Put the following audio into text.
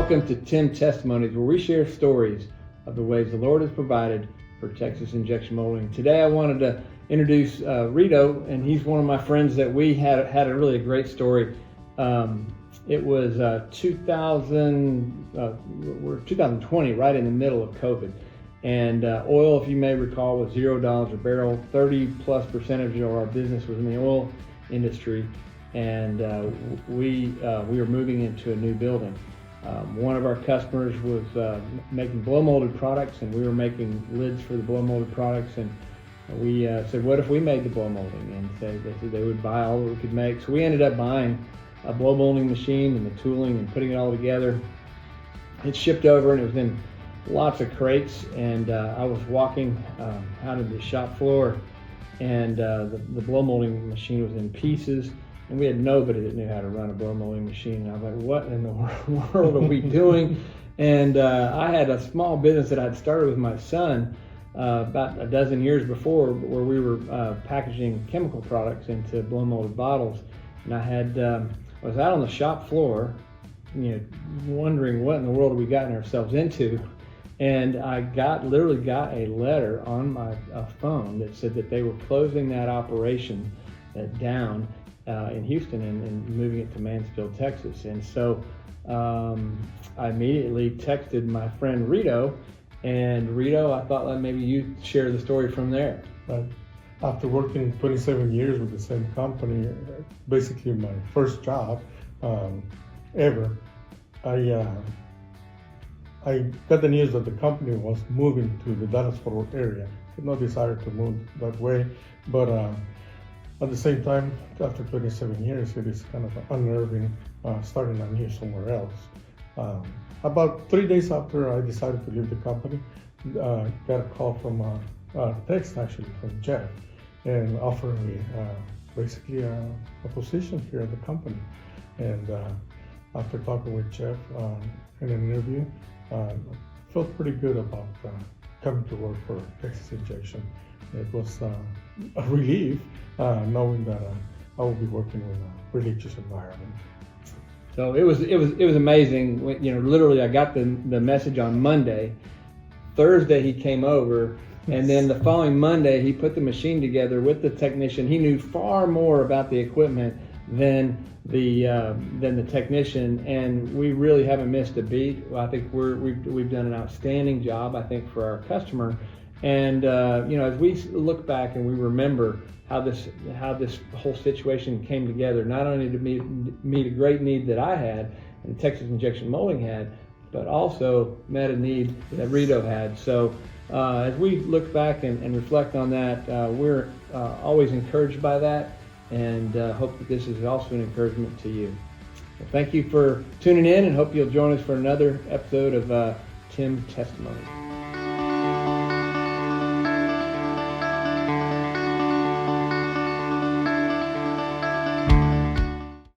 Welcome to Tim Testimonies, where we share stories of the ways the Lord has provided for Texas injection molding. Today I wanted to introduce Rito, and he's one of my friends that we had a really great story. It was 2020, right in the middle of COVID. And oil, if you may recall, was $0 a barrel. 30+% of our business was in the oil industry, and we were moving into a new building. One of our customers was making blow molded products, and we were making lids for the blow molded products. And we said, what if we made the blow molding? And they said they would buy all that we could make. So we ended up buying a blow molding machine and the tooling and putting it all together. It shipped over, and it was in lots of crates. And I was walking out of the shop floor, and the blow molding machine was in pieces. And we had nobody that knew how to run a blow molding machine. And I was like, what in the world are we doing? And I had a small business that I'd started with my son about a dozen years before, where we were packaging chemical products into blow molded bottles. And I was out on the shop floor, wondering what in the world we gotten ourselves into. And I literally got a letter on my phone that said that they were closing that operation down in Houston and moving it to Mansfield, Texas. And so I immediately texted my friend Rito, and Rito, I thought maybe you'd share the story from there. Right. After working 27 years with the same company, basically my first job ever, I got the news that the company was moving to the Dallas-Fort Worth area. I had no desire to move that way, but at the same time, after 27 years, it is kind of unnerving starting anew somewhere else. About 3 days after I decided to leave the company, got a call from a text actually from Jeff, and offering me basically a position here at the company. And after talking with Jeff in an interview, felt pretty good about coming to work for Texas Injection. It was a relief knowing that I will be working in a religious environment. So it was amazing. Literally, I got the message on Monday. Thursday he came over, and then the following Monday he put the machine together with the technician. He knew far more about the equipment than the technician, and we really haven't missed a beat. I think we've done an outstanding job, I think, for our customer. And as we look back and we remember how this whole situation came together, not only to meet a great need that I had and Texas Injection Molding had, but also met a need that Rito had. So as we look back and reflect on that, we're always encouraged by that, and hope that this is also an encouragement to you. Well, thank you for tuning in, and hope you'll join us for another episode of Tim Testimonies.